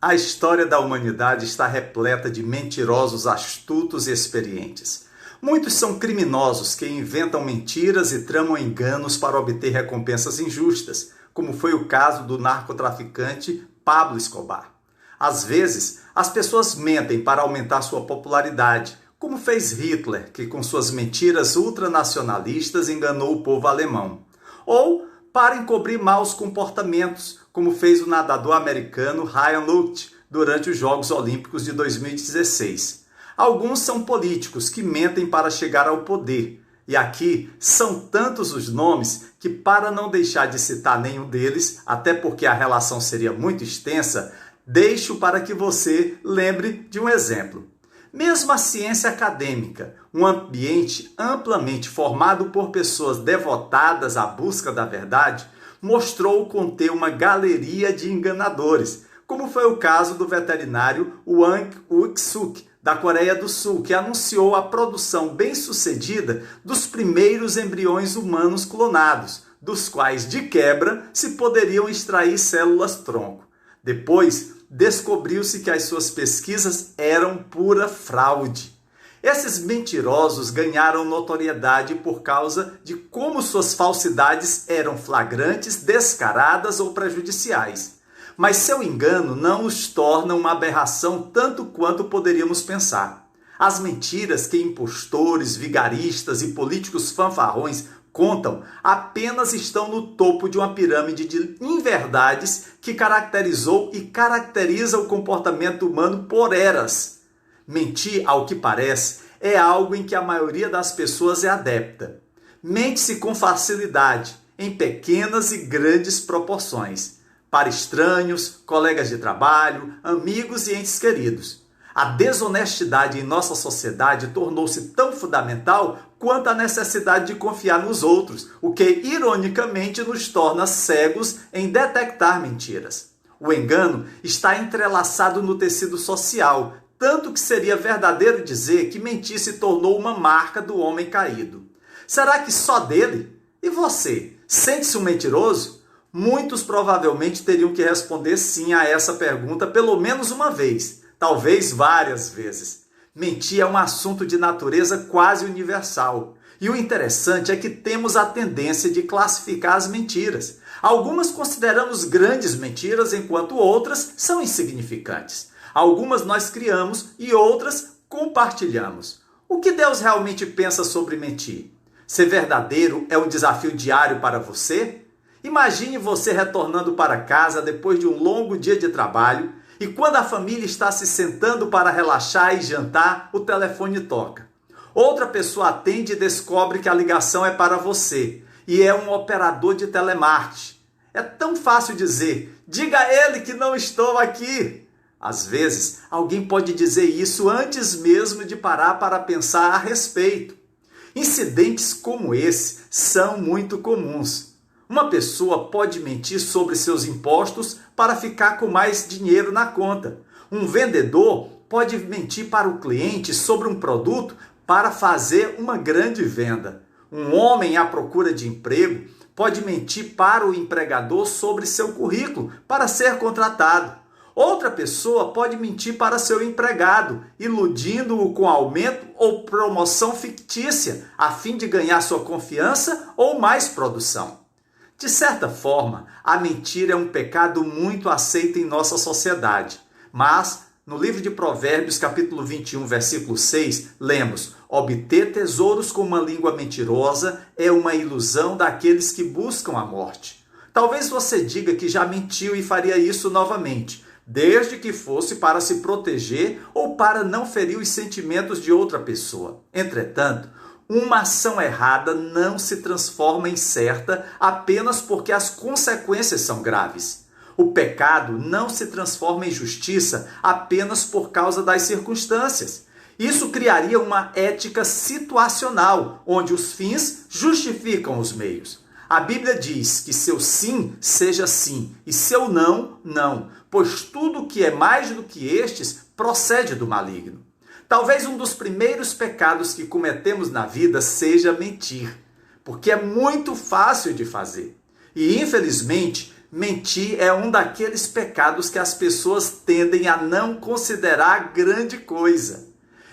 A história da humanidade está repleta de mentirosos astutos e experientes. Muitos são criminosos que inventam mentiras e tramam enganos para obter recompensas injustas, como foi o caso do narcotraficante Pablo Escobar. Às vezes, as pessoas mentem para aumentar sua popularidade, como fez Hitler, que com suas mentiras ultranacionalistas enganou o povo alemão. Ou para encobrir maus comportamentos, como fez o nadador americano Ryan Lochte durante os Jogos Olímpicos de 2016. Alguns são políticos que mentem para chegar ao poder. E aqui são tantos os nomes que, para não deixar de citar nenhum deles, até porque a relação seria muito extensa, deixo para que você lembre de um exemplo. Mesmo a ciência acadêmica, um ambiente amplamente formado por pessoas devotadas à busca da verdade, mostrou conter uma galeria de enganadores, como foi o caso do veterinário Wang Wik-suk, da Coreia do Sul, que anunciou a produção bem-sucedida dos primeiros embriões humanos clonados, dos quais, de quebra, se poderiam extrair células-tronco. Depois, descobriu-se que as suas pesquisas eram pura fraude. Esses mentirosos ganharam notoriedade por causa de como suas falsidades eram flagrantes, descaradas ou prejudiciais. Mas seu engano não os torna uma aberração tanto quanto poderíamos pensar. As mentiras que impostores, vigaristas e políticos fanfarrões contam apenas estão no topo de uma pirâmide de inverdades que caracterizou e caracteriza o comportamento humano por eras. Mentir, ao que parece, é algo em que a maioria das pessoas é adepta. Mente-se com facilidade, em pequenas e grandes proporções, para estranhos, colegas de trabalho, amigos e entes queridos. A desonestidade em nossa sociedade tornou-se tão fundamental quanto a necessidade de confiar nos outros, o que, ironicamente, nos torna cegos em detectar mentiras. O engano está entrelaçado no tecido social, tanto que seria verdadeiro dizer que mentir se tornou uma marca do homem caído. Será que só dele? E você? Sente-se um mentiroso? Muitos provavelmente teriam que responder sim a essa pergunta pelo menos uma vez, talvez várias vezes. Mentir é um assunto de natureza quase universal. E o interessante é que temos a tendência de classificar as mentiras. Algumas consideramos grandes mentiras, enquanto outras são insignificantes. Algumas nós criamos e outras compartilhamos. O que Deus realmente pensa sobre mentir? Ser verdadeiro é um desafio diário para você? Imagine você retornando para casa depois de um longo dia de trabalho e quando a família está se sentando para relaxar e jantar, o telefone toca. Outra pessoa atende e descobre que a ligação é para você e é um operador de telemarketing. É tão fácil dizer, diga a ele que não estou aqui. Às vezes, alguém pode dizer isso antes mesmo de parar para pensar a respeito. Incidentes como esse são muito comuns. Uma pessoa pode mentir sobre seus impostos para ficar com mais dinheiro na conta. Um vendedor pode mentir para o cliente sobre um produto para fazer uma grande venda. Um homem à procura de emprego pode mentir para o empregador sobre seu currículo para ser contratado. Outra pessoa pode mentir para seu empregado, iludindo-o com aumento ou promoção fictícia, a fim de ganhar sua confiança ou mais produção. De certa forma, a mentira é um pecado muito aceito em nossa sociedade. Mas, no livro de Provérbios, capítulo 21, versículo 6, lemos: obter tesouros com uma língua mentirosa é uma ilusão daqueles que buscam a morte. Talvez você diga que já mentiu e faria isso novamente, desde que fosse para se proteger ou para não ferir os sentimentos de outra pessoa. Entretanto, uma ação errada não se transforma em certa apenas porque as consequências são graves. O pecado não se transforma em justiça apenas por causa das circunstâncias. Isso criaria uma ética situacional, onde os fins justificam os meios. A Bíblia diz que seu sim seja sim e seu não, não, pois tudo que é mais do que estes procede do maligno. Talvez um dos primeiros pecados que cometemos na vida seja mentir, porque é muito fácil de fazer. E, infelizmente, mentir é um daqueles pecados que as pessoas tendem a não considerar grande coisa.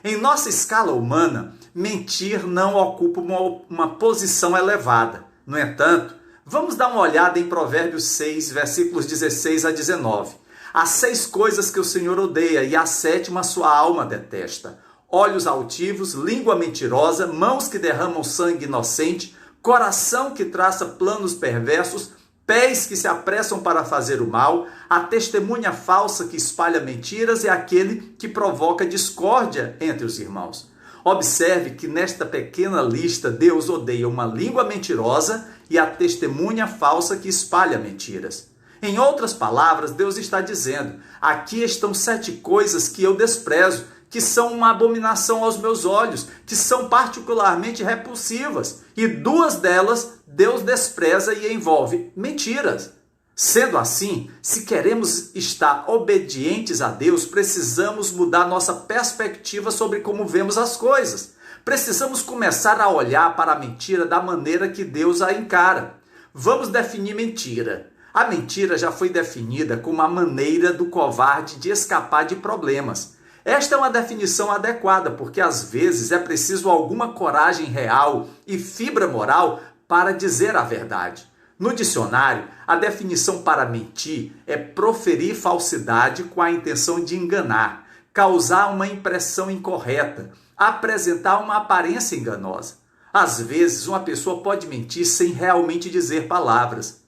Em nossa escala humana, mentir não ocupa uma posição elevada. No entanto, vamos dar uma olhada em Provérbios 6, versículos 16 a 19. Há 6 coisas que o Senhor odeia e a 7ª sua alma detesta: olhos altivos, língua mentirosa, mãos que derramam sangue inocente, coração que traça planos perversos, pés que se apressam para fazer o mal, a testemunha falsa que espalha mentiras e aquele que provoca discórdia entre os irmãos. Observe que nesta pequena lista Deus odeia uma língua mentirosa e a testemunha falsa que espalha mentiras. Em outras palavras, Deus está dizendo: aqui estão 7 coisas que eu desprezo, que são uma abominação aos meus olhos, que são particularmente repulsivas. E 2 delas Deus despreza e envolve mentiras. Sendo assim, se queremos estar obedientes a Deus, precisamos mudar nossa perspectiva sobre como vemos as coisas. Precisamos começar a olhar para a mentira da maneira que Deus a encara. Vamos definir mentira. A mentira já foi definida como a maneira do covarde de escapar de problemas. Esta é uma definição adequada, porque às vezes é preciso alguma coragem real e fibra moral para dizer a verdade. No dicionário, a definição para mentir é proferir falsidade com a intenção de enganar, causar uma impressão incorreta, apresentar uma aparência enganosa. Às vezes, uma pessoa pode mentir sem realmente dizer palavras.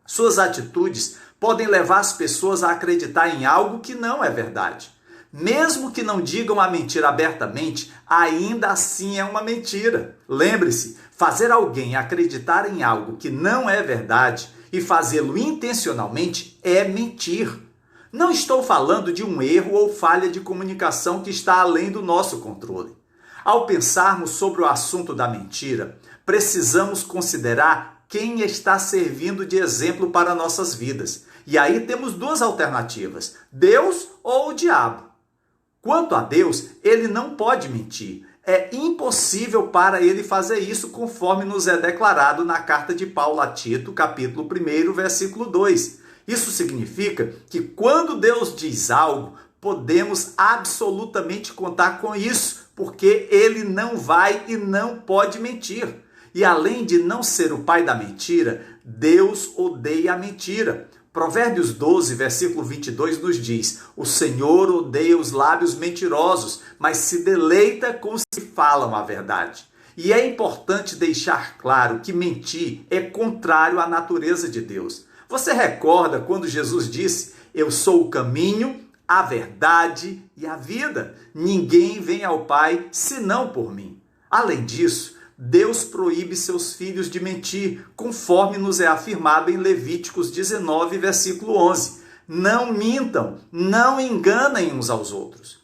Suas atitudes podem levar as pessoas a acreditar em algo que não é verdade. Mesmo que não digam a mentira abertamente, ainda assim é uma mentira. Lembre-se, fazer alguém acreditar em algo que não é verdade e fazê-lo intencionalmente é mentir. Não estou falando de um erro ou falha de comunicação que está além do nosso controle. Ao pensarmos sobre o assunto da mentira, precisamos considerar quem está servindo de exemplo para nossas vidas. E aí temos 2 alternativas: Deus ou o diabo. Quanto a Deus, ele não pode mentir. É impossível para ele fazer isso, conforme nos é declarado na carta de Paulo a Tito, capítulo 1, versículo 2. Isso significa que quando Deus diz algo, podemos absolutamente contar com isso, porque ele não vai e não pode mentir. E além de não ser o pai da mentira, Deus odeia a mentira. Provérbios 12, versículo 22 nos diz: o Senhor odeia os lábios mentirosos, mas se deleita com os que falam a verdade. E é importante deixar claro que mentir é contrário à natureza de Deus. Você recorda quando Jesus disse: eu sou o caminho, a verdade e a vida. Ninguém vem ao Pai senão por mim. Além disso, Deus proíbe seus filhos de mentir, conforme nos é afirmado em Levíticos 19, versículo 11. Não mintam, não enganem uns aos outros.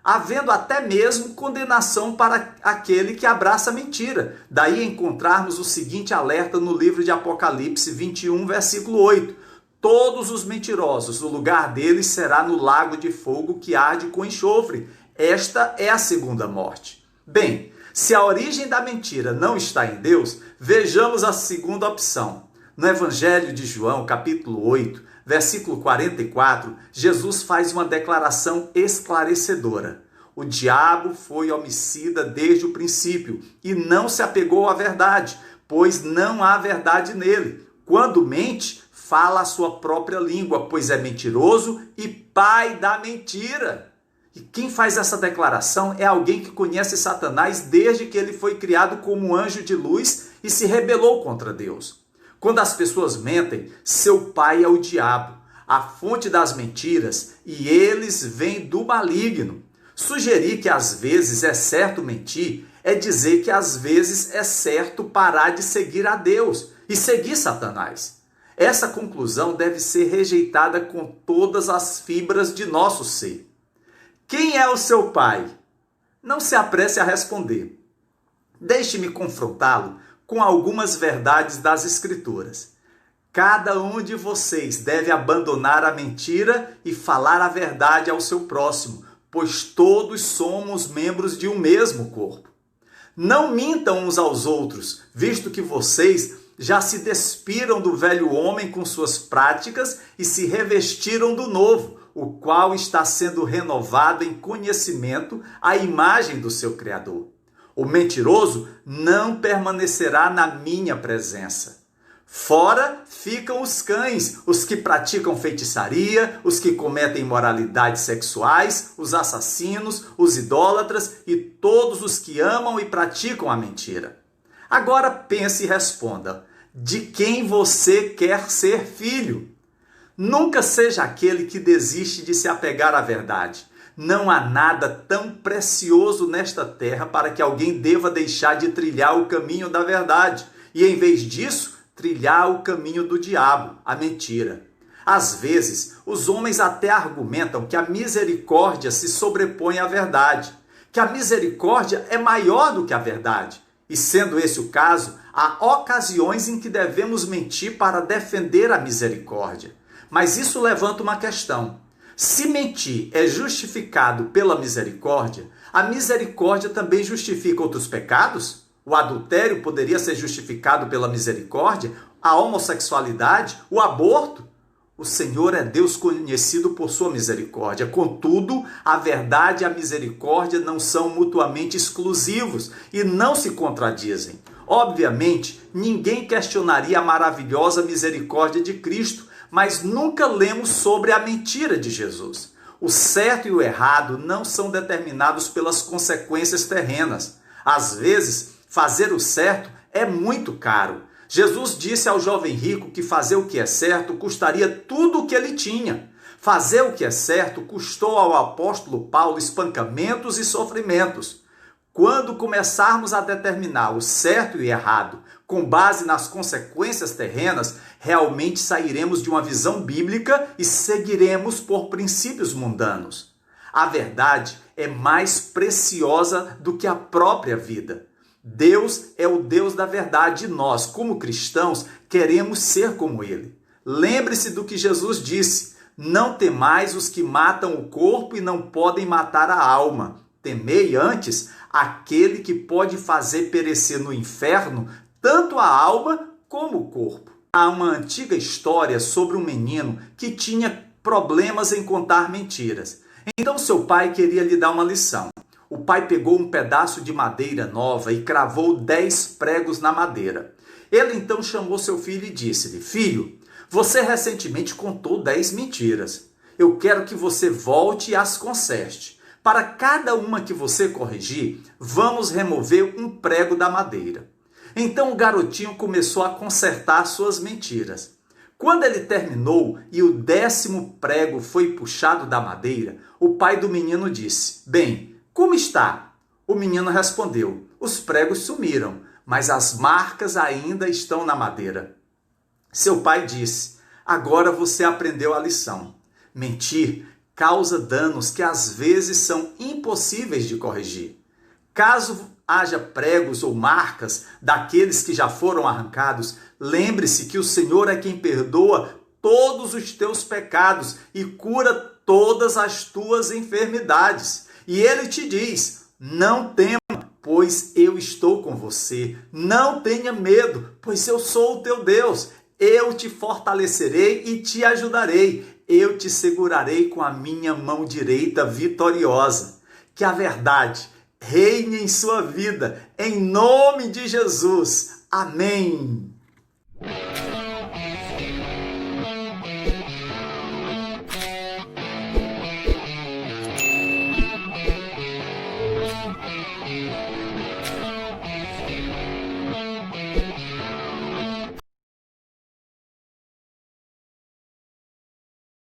Havendo até mesmo condenação para aquele que abraça a mentira. Daí encontrarmos o seguinte alerta no livro de Apocalipse 21, versículo 8. Todos os mentirosos, o lugar deles será no lago de fogo que arde com enxofre. Esta é a segunda morte. Bem, se a origem da mentira não está em Deus, vejamos a segunda opção. No Evangelho de João, capítulo 8, versículo 44, Jesus faz uma declaração esclarecedora. O diabo foi homicida desde o princípio e não se apegou à verdade, pois não há verdade nele. Quando mente, fala a sua própria língua, pois é mentiroso e pai da mentira. E quem faz essa declaração é alguém que conhece Satanás desde que ele foi criado como anjo de luz e se rebelou contra Deus. Quando as pessoas mentem, seu pai é o diabo, a fonte das mentiras, e eles vêm do maligno. Sugerir que às vezes é certo mentir é dizer que às vezes é certo parar de seguir a Deus e seguir Satanás. Essa conclusão deve ser rejeitada com todas as fibras de nosso ser. Quem é o seu pai? Não se apresse a responder. Deixe-me confrontá-lo com algumas verdades das Escrituras. Cada um de vocês deve abandonar a mentira e falar a verdade ao seu próximo, pois todos somos membros de um mesmo corpo. Não mintam uns aos outros, visto que vocês já se despiram do velho homem com suas práticas e se revestiram do novo, o qual está sendo renovado em conhecimento à imagem do seu Criador. O mentiroso não permanecerá na minha presença. Fora ficam os cães, os que praticam feitiçaria, os que cometem imoralidades sexuais, os assassinos, os idólatras e todos os que amam e praticam a mentira. Agora pense e responda: de quem você quer ser filho? Nunca seja aquele que desiste de se apegar à verdade. Não há nada tão precioso nesta terra para que alguém deva deixar de trilhar o caminho da verdade e, em vez disso, trilhar o caminho do diabo, a mentira. Às vezes, os homens até argumentam que a misericórdia se sobrepõe à verdade, que a misericórdia é maior do que a verdade. E sendo esse o caso, há ocasiões em que devemos mentir para defender a misericórdia. Mas isso levanta uma questão. Se mentir é justificado pela misericórdia, a misericórdia também justifica outros pecados? O adultério poderia ser justificado pela misericórdia? A homossexualidade? O aborto? O Senhor é Deus conhecido por sua misericórdia. Contudo, a verdade e a misericórdia não são mutuamente exclusivos e não se contradizem. Obviamente, ninguém questionaria a maravilhosa misericórdia de Cristo, mas nunca lemos sobre a mentira de Jesus. O certo e o errado não são determinados pelas consequências terrenas. Às vezes, fazer o certo é muito caro. Jesus disse ao jovem rico que fazer o que é certo custaria tudo o que ele tinha. Fazer o que é certo custou ao apóstolo Paulo espancamentos e sofrimentos. Quando começarmos a determinar o certo e o errado com base nas consequências terrenas, realmente sairemos de uma visão bíblica e seguiremos por princípios mundanos. A verdade é mais preciosa do que a própria vida. Deus é o Deus da verdade e nós, como cristãos, queremos ser como Ele. Lembre-se do que Jesus disse: não temais os que matam o corpo e não podem matar a alma. Temei antes aquele que pode fazer perecer no inferno tanto a alma como o corpo. Há uma antiga história sobre um menino que tinha problemas em contar mentiras. Então seu pai queria lhe dar uma lição. O pai pegou um pedaço de madeira nova e cravou 10 pregos na madeira. Ele então chamou seu filho e disse-lhe: filho, você recentemente contou 10 mentiras. Eu quero que você volte e as conserte. Para cada uma que você corrigir, vamos remover um prego da madeira. Então o garotinho começou a consertar suas mentiras. Quando ele terminou e o 10º prego foi puxado da madeira, o pai do menino disse: bem, como está? O menino respondeu: os pregos sumiram, mas as marcas ainda estão na madeira. Seu pai disse: agora você aprendeu a lição. Mentir causa danos que às vezes são impossíveis de corrigir. Caso haja pregos ou marcas daqueles que já foram arrancados, lembre-se que o Senhor é quem perdoa todos os teus pecados e cura todas as tuas enfermidades. E Ele te diz: não tema, pois eu estou com você. Não tenha medo, pois eu sou o teu Deus. Eu te fortalecerei e te ajudarei. Eu te segurarei com a minha mão direita vitoriosa. Que a verdade reine em sua vida, em nome de Jesus. Amém.